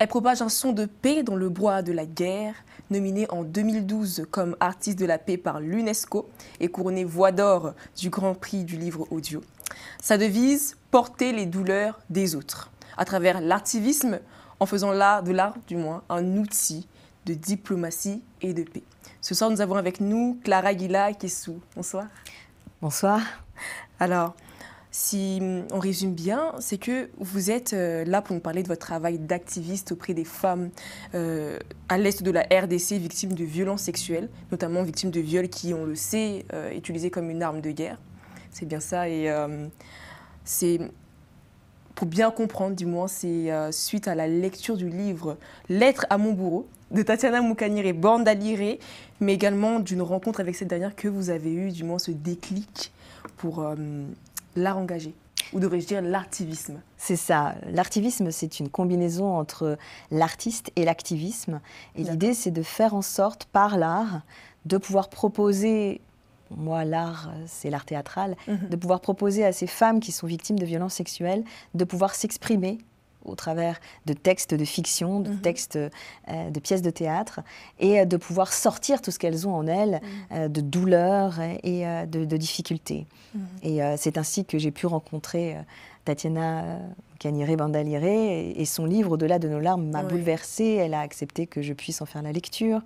propage un son de paix dans le bois de la guerre. Nominée en 2012 comme artiste de la paix par l'UNESCO et couronnée voix d'or du Grand Prix du livre audio. Sa devise, porter les douleurs des autres, à travers l'artivisme, en faisant de l'art, un outil de diplomatie et de paix. Ce soir, nous avons avec nous Clara Guilla Kessou. Bonsoir. Bonsoir. Alors, si on résume bien, c'est que vous êtes là pour nous parler de votre travail d'activiste auprès des femmes à l'est de la RDC victimes de violences sexuelles, notamment victimes de viols qui, on le sait, utilisés comme une arme de guerre. C'est bien ça et c'est, pour bien comprendre du moins, c'est suite à la lecture du livre « Lettre à mon bourreau » de Tatiana Moukaniré Bandaliré, mais également d'une rencontre avec cette dernière que vous avez eu du moins ce déclic pour l'art engagé, ou devrais-je dire l'artivisme. C'est ça. L'artivisme, c'est une combinaison entre l'artiste et l'activisme. Et l'idée, c'est de faire en sorte, par l'art, de pouvoir proposer, moi l'art, c'est l'art théâtral, de pouvoir proposer à ces femmes qui sont victimes de violences sexuelles, de pouvoir s'exprimer au travers de textes de fiction, de textes de pièces de théâtre, et de pouvoir sortir tout ce qu'elles ont en elles, de douleurs et de difficultés. Et c'est ainsi que j'ai pu rencontrer Tatiana Moukaniré Bandaliré, et son livre « Au-delà de nos larmes » m'a bouleversée. Elle a accepté que je puisse en faire la lecture.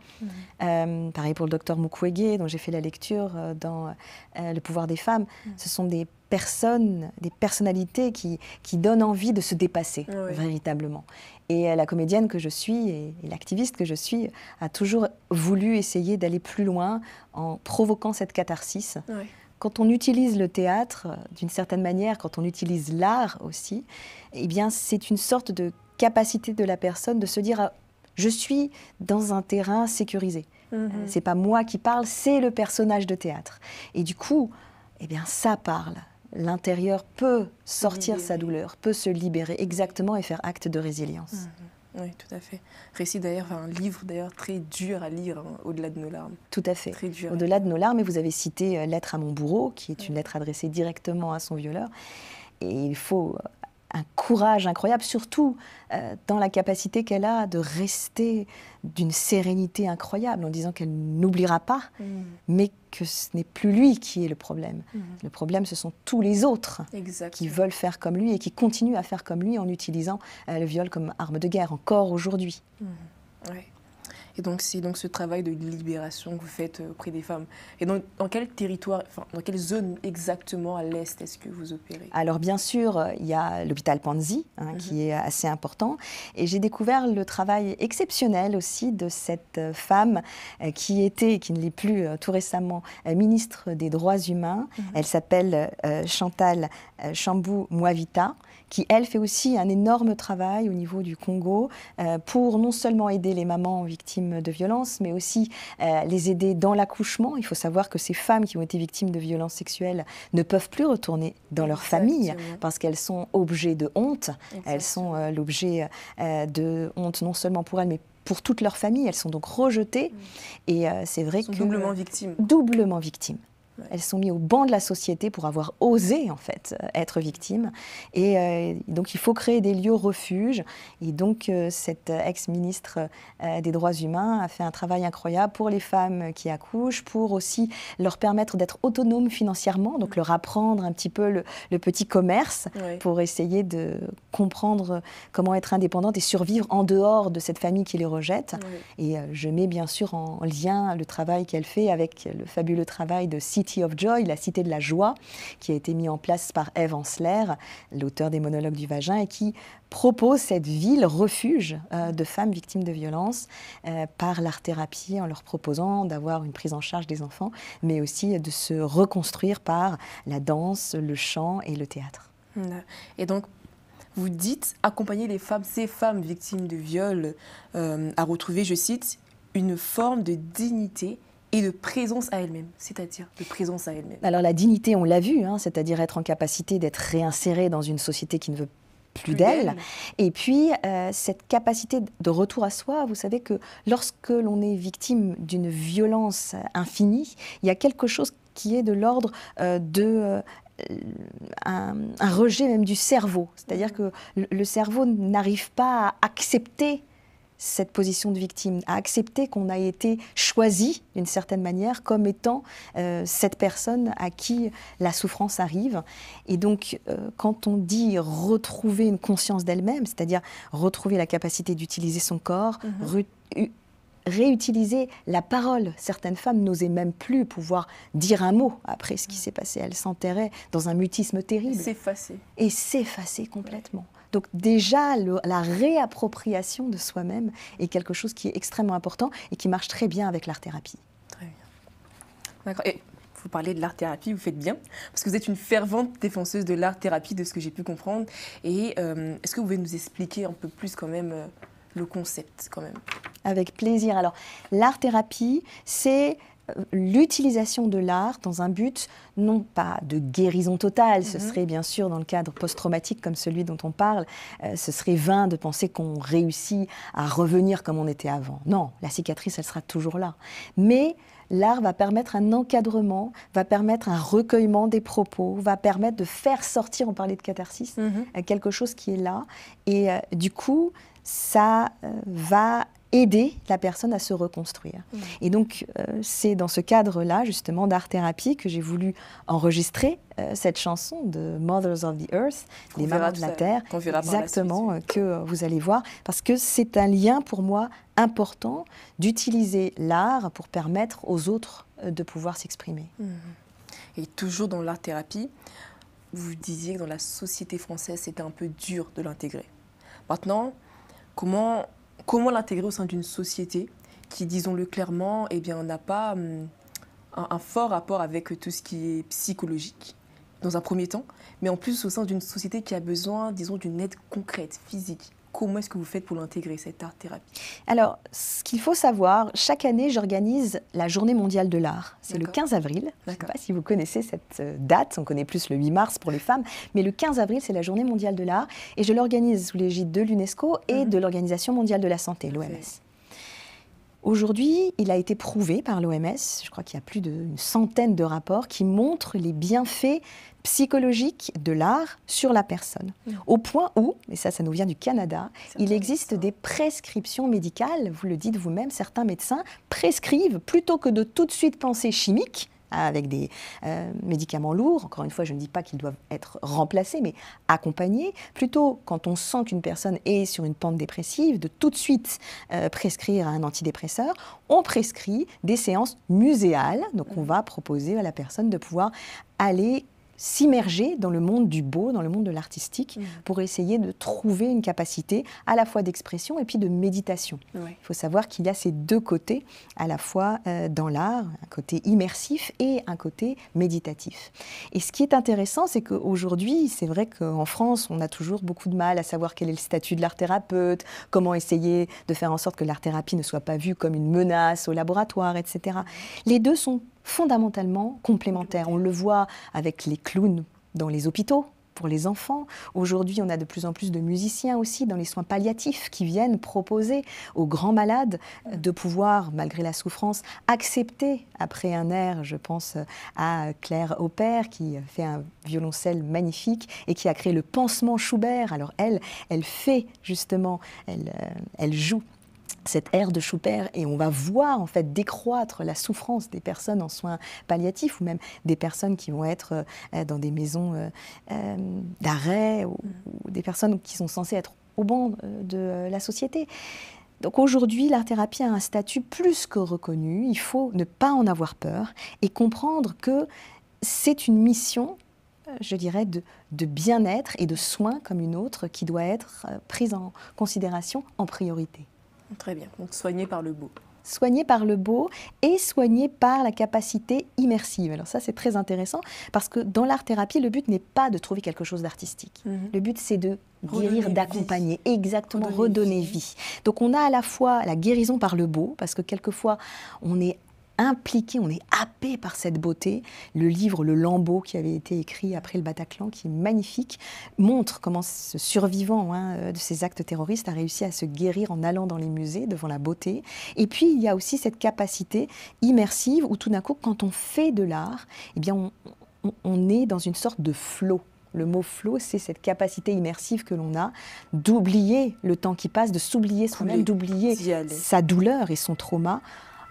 Pareil pour le docteur Mukwege, dont j'ai fait la lecture dans Le pouvoir des femmes. Ce sont des personnes, des personnalités qui donnent envie de se dépasser, véritablement. Et la comédienne que je suis et l'activiste que je suis a toujours voulu essayer d'aller plus loin en provoquant cette catharsis. Quand on utilise le théâtre, d'une certaine manière, quand on utilise l'art aussi, eh bien, c'est une sorte de capacité de la personne de se dire « je suis dans un terrain sécurisé ». C'est pas moi qui parle, c'est le personnage de théâtre. Et du coup, eh bien, ça parle. L'intérieur peut sortir sa douleur, peut se libérer exactement et faire acte de résilience. Oui, tout à fait. Récit d'ailleurs, un livre d'ailleurs très dur à lire, hein, Au-delà de nos larmes. Tout à fait. Au-delà de nos larmes, et vous avez cité Lettre à mon bourreau, qui est une lettre adressée directement à son violeur. Et il faut un courage incroyable, surtout dans la capacité qu'elle a de rester d'une sérénité incroyable, en disant qu'elle n'oubliera pas, mais que ce n'est plus lui qui est le problème. Le problème, ce sont tous les autres qui veulent faire comme lui et qui continuent à faire comme lui en utilisant le viol comme arme de guerre, encore aujourd'hui. Et donc, c'est donc ce travail de libération que vous faites auprès des femmes. Et donc, dans quel territoire, enfin, dans quelle zone exactement à l'Est est-ce que vous opérez? Alors, bien sûr, il y a l'hôpital Panzi, qui est assez important. Et j'ai découvert le travail exceptionnel aussi de cette femme qui était, et qui ne l'est plus tout récemment, ministre des Droits humains. Elle s'appelle Chantal Chambou-Mouavita, qui, elle, fait aussi un énorme travail au niveau du Congo pour non seulement aider les mamans victimes de violences, mais aussi les aider dans l'accouchement. Il faut savoir que ces femmes qui ont été victimes de violences sexuelles ne peuvent plus retourner dans leur famille parce qu'elles sont objets de honte. Elles sont l'objet de honte non seulement pour elles, mais pour toute leur famille. Elles sont donc rejetées. Et c'est vrai que... Doublement victimes. Doublement victimes. Elles sont mises au banc de la société pour avoir osé, en fait, être victimes. Et donc, il faut créer des lieux refuges. Et donc, cette ex-ministre des Droits humains a fait un travail incroyable pour les femmes qui accouchent, pour aussi leur permettre d'être autonomes financièrement, donc leur apprendre un petit peu le petit commerce, pour essayer de comprendre comment être indépendante et survivre en dehors de cette famille qui les rejette. Et je mets bien sûr en lien le travail qu'elle fait avec le fabuleux travail de City of Joy, la cité de la joie, qui a été mis en place par Eve Ensler, l'auteur des monologues du vagin, et qui propose cette ville refuge de femmes victimes de violences par l'art-thérapie, en leur proposant d'avoir une prise en charge des enfants, mais aussi de se reconstruire par la danse, le chant et le théâtre. Et donc, vous dites accompagner les femmes, ces femmes victimes de viol, à retrouver, je cite, une forme de dignité et de présence à elle-même, c'est-à-dire de présence à elle-même. Alors la dignité, on l'a vu, c'est-à-dire être en capacité d'être réinsérée dans une société qui ne veut plus d'elle. Et puis, cette capacité de retour à soi, vous savez que lorsque l'on est victime d'une violence infinie, il y a quelque chose qui est de l'ordre un rejet même du cerveau. C'est-à-dire que le cerveau n'arrive pas à accepter cette position de victime, à accepter qu'on a été choisi d'une certaine manière comme étant cette personne à qui la souffrance arrive. Et donc, quand on dit retrouver une conscience d'elle-même, c'est-à-dire retrouver la capacité d'utiliser son corps, réutiliser la parole. Certaines femmes n'osaient même plus pouvoir dire un mot après ce qui s'est passé. Elles s'enterraient dans un mutisme terrible. Et s'effacer complètement. Donc déjà, la réappropriation de soi-même est quelque chose qui est extrêmement important et qui marche très bien avec l'art-thérapie. Très bien. D'accord. Et vous parlez de l'art-thérapie, vous faites bien, parce que vous êtes une fervente défenseuse de l'art-thérapie, de ce que j'ai pu comprendre. Et est-ce que vous pouvez nous expliquer un peu plus quand même le concept quand même? Avec plaisir. Alors, l'art-thérapie, c'est l'utilisation de l'art dans un but non pas de guérison totale, ce serait bien sûr dans le cadre post-traumatique comme celui dont on parle, ce serait vain de penser qu'on réussit à revenir comme on était avant. Non, la cicatrice, elle sera toujours là. Mais l'art va permettre un encadrement, va permettre un recueillement des propos, va permettre de faire sortir, on parlait de catharsis, quelque chose qui est là. Et du coup, ça va aider la personne à se reconstruire. Et donc, c'est dans ce cadre-là, justement, d'art-thérapie que j'ai voulu enregistrer cette chanson de Mothers of the Earth, les mamans de la Terre, exactement, que vous allez voir, parce que c'est un lien pour moi important d'utiliser l'art pour permettre aux autres de pouvoir s'exprimer. Et toujours dans l'art-thérapie, vous disiez que dans la société française, c'était un peu dur de l'intégrer. Maintenant, comment l'intégrer au sein d'une société qui, disons-le clairement, eh bien, n'a pas un fort rapport avec tout ce qui est psychologique, dans un premier temps, mais en plus au sein d'une société qui a besoin, disons, d'une aide concrète, physique. Comment est-ce que vous faites pour l'intégrer, cette art-thérapie? Alors, ce qu'il faut savoir, chaque année, j'organise la Journée mondiale de l'art. C'est le 15 avril. Je ne sais pas si vous connaissez cette date. On connaît plus le 8 mars pour les femmes. Mais le 15 avril, c'est la Journée mondiale de l'art. Et je l'organise sous l'égide de l'UNESCO et de l'Organisation mondiale de la santé, l'OMS. Aujourd'hui, il a été prouvé par l'OMS, je crois qu'il y a plus d'une centaine de rapports qui montrent les bienfaits psychologiques de l'art sur la personne. Au point où, et ça nous vient du Canada, il existe des prescriptions médicales, vous le dites vous-même, certains médecins prescrivent, plutôt que de tout de suite penser chimique, avec des médicaments lourds, encore une fois, je ne dis pas qu'ils doivent être remplacés, mais accompagnés, plutôt quand on sent qu'une personne est sur une pente dépressive, de tout de suite prescrire un antidépresseur, on prescrit des séances muséales, donc on va proposer à la personne de pouvoir aller s'immerger dans le monde du beau, dans le monde de l'artistique, pour essayer de trouver une capacité à la fois d'expression et puis de méditation. Il faut savoir qu'il y a ces deux côtés, à la fois dans l'art, un côté immersif et un côté méditatif. Et ce qui est intéressant, c'est qu'aujourd'hui, c'est vrai qu'en France, on a toujours beaucoup de mal à savoir quel est le statut de l'art-thérapeute, comment essayer de faire en sorte que l'art-thérapie ne soit pas vue comme une menace au laboratoire, etc. Les deux sont fondamentalement complémentaires. On le voit avec les clowns dans les hôpitaux pour les enfants. Aujourd'hui, on a de plus en plus de musiciens aussi dans les soins palliatifs qui viennent proposer aux grands malades de pouvoir, malgré la souffrance, accepter après un air. Je pense à Claire Aupert qui fait un violoncelle magnifique et qui a créé le pansement Schubert. Alors elle fait justement, elle joue cette ère de Schubert et on va voir en fait décroître la souffrance des personnes en soins palliatifs ou même des personnes qui vont être dans des maisons d'arrêt ou des personnes qui sont censées être au banc de la société. Donc aujourd'hui, l'art-thérapie a un statut plus que reconnu. Il faut ne pas en avoir peur et comprendre que c'est une mission, je dirais, de bien-être et de soins comme une autre qui doit être prise en considération en priorité. Très bien, donc soigné par le beau. Soigné par le beau et soigné par la capacité immersive. Alors ça, c'est très intéressant parce que dans l'art-thérapie, le but n'est pas de trouver quelque chose d'artistique. Le but, c'est de guérir, d'accompagner, exactement, redonner vie. Donc on a à la fois la guérison par le beau, parce que quelquefois, on est impliqué, on est happé par cette beauté. Le livre Le Lambeau, qui avait été écrit après le Bataclan, qui est magnifique, montre comment ce survivant de ces actes terroristes a réussi à se guérir en allant dans les musées devant la beauté. Et puis, il y a aussi cette capacité immersive où tout d'un coup, quand on fait de l'art, eh bien, on est dans une sorte de flow. Le mot flow, c'est cette capacité immersive que l'on a d'oublier le temps qui passe, de s'oublier soi-même, d'oublier sa douleur et son trauma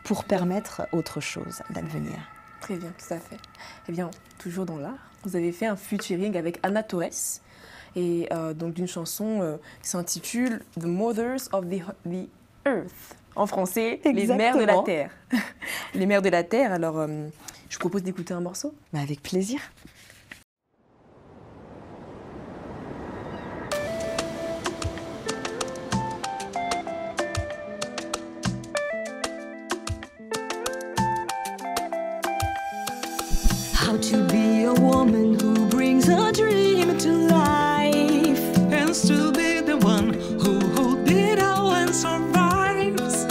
pour permettre autre chose d'advenir. Très bien, tout à fait. Eh bien, toujours dans l'art, vous avez fait un featuring avec Anna Torres, et donc d'une chanson qui s'intitule The Mothers of the Earth. En français, Exactement. Les mères de la Terre. Les mères de la Terre, alors je vous propose d'écouter un morceau. Avec plaisir. How to be a woman who brings a dream to life and still be the one who holds it all and survives.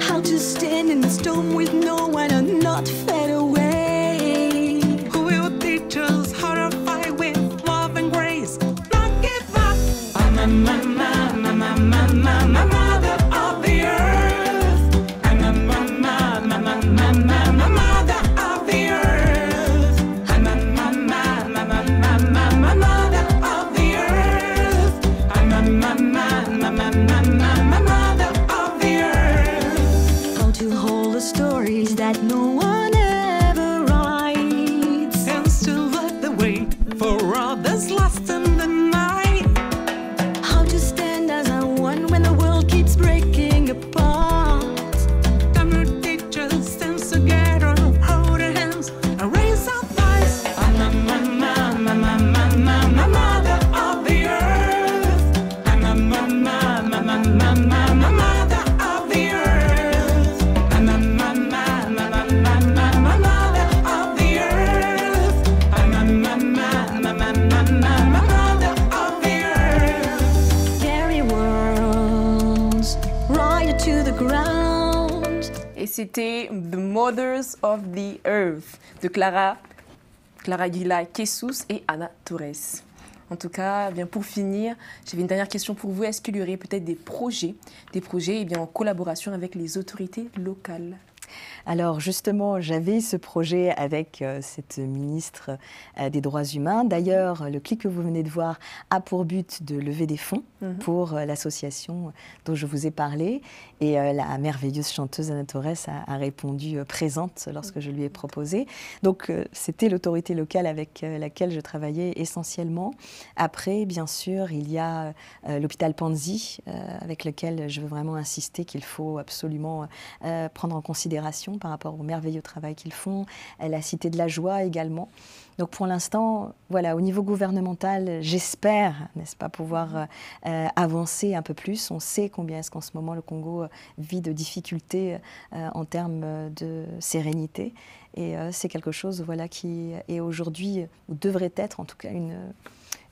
How to stand in the storm with no one and not fade away. Who will teach us how to fight with love and grace? Not give up. I'm a mother of the earth. I'm a mother of the earth. Stories that no one ever writes, and still let the way for others lost in the night. How to stand as a one when the world keeps breaking apart. Come to teach us, stand together, hold our hands, and raise our voice. I'm a mother of the earth. I'm a mother of the earth. I'm a Et c'était The Mothers of the Earth de Clara Aguilar Quesus et Anna Torres. En tout cas, bien pour finir, j'avais une dernière question pour vous. Est-ce qu'il y aurait peut-être des projets en collaboration avec les autorités locales ? Alors justement, j'avais ce projet avec cette ministre des Droits humains. D'ailleurs, le clip que vous venez de voir a pour but de lever des fonds pour l'association dont je vous ai parlé. Et la merveilleuse chanteuse Anna Torres a répondu présente lorsque je lui ai proposé. Donc c'était l'autorité locale avec laquelle je travaillais essentiellement. Après, bien sûr, il y a l'hôpital Panzi avec lequel je veux vraiment insister qu'il faut absolument prendre en considération par rapport au merveilleux travail qu'ils font, la Cité de la Joie également. Donc pour l'instant, voilà, au niveau gouvernemental, j'espère, n'est-ce pas, pouvoir avancer un peu plus. On sait combien est-ce qu'en ce moment le Congo vit de difficultés en termes de sérénité. Et c'est quelque chose, voilà, qui est aujourd'hui, ou devrait être en tout cas,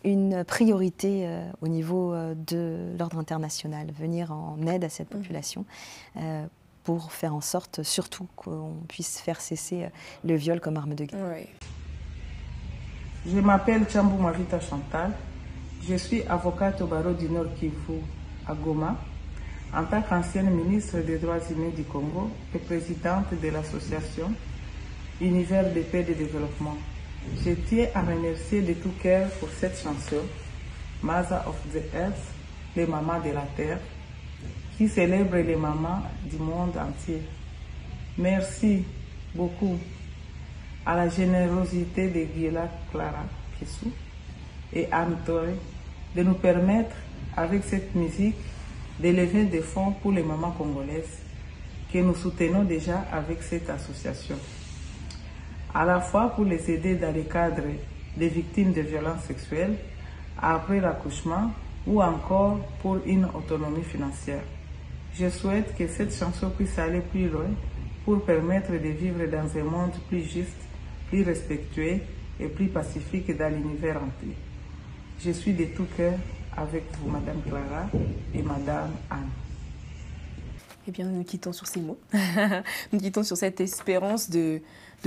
une priorité au niveau de l'ordre international, venir en aide à cette population. Pour faire en sorte, surtout, qu'on puisse faire cesser le viol comme arme de guerre. Oui. Je m'appelle Tchambou Mavita Chantal. Je suis avocate au barreau du Nord Kivu à Goma. En tant qu'ancienne ministre des Droits humains du Congo et présidente de l'association Univers de paix et de développement, je tiens à remercier de tout cœur pour cette chanson, Mother of the Earth, les mamans de la terre, qui célèbre les mamans du monde entier. Merci beaucoup à la générosité de Guila Clara Kessou et Anne Torre de nous permettre, avec cette musique, d'élever des fonds pour les mamans congolaises que nous soutenons déjà avec cette association. À la fois pour les aider dans le cadre des victimes de violences sexuelles, après l'accouchement ou encore pour une autonomie financière. Je souhaite que cette chanson puisse aller plus loin pour permettre de vivre dans un monde plus juste, plus respectueux et plus pacifique dans l'univers entier. Je suis de tout cœur avec vous, Madame Clara et Madame Anne. Eh bien, nous quittons sur ces mots. Nous quittons sur cette espérance de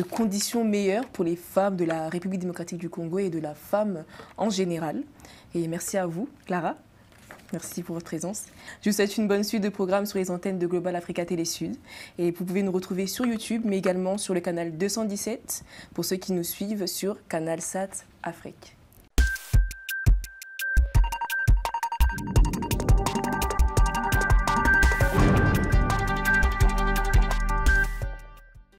conditions meilleures pour les femmes de la République démocratique du Congo et de la femme en général. Et merci à vous, Clara. Merci pour votre présence. Je vous souhaite une bonne suite de programmes sur les antennes de Global Africa Télé Sud. Et vous pouvez nous retrouver sur YouTube, mais également sur le canal 217 pour ceux qui nous suivent sur Canal Sat Afrique.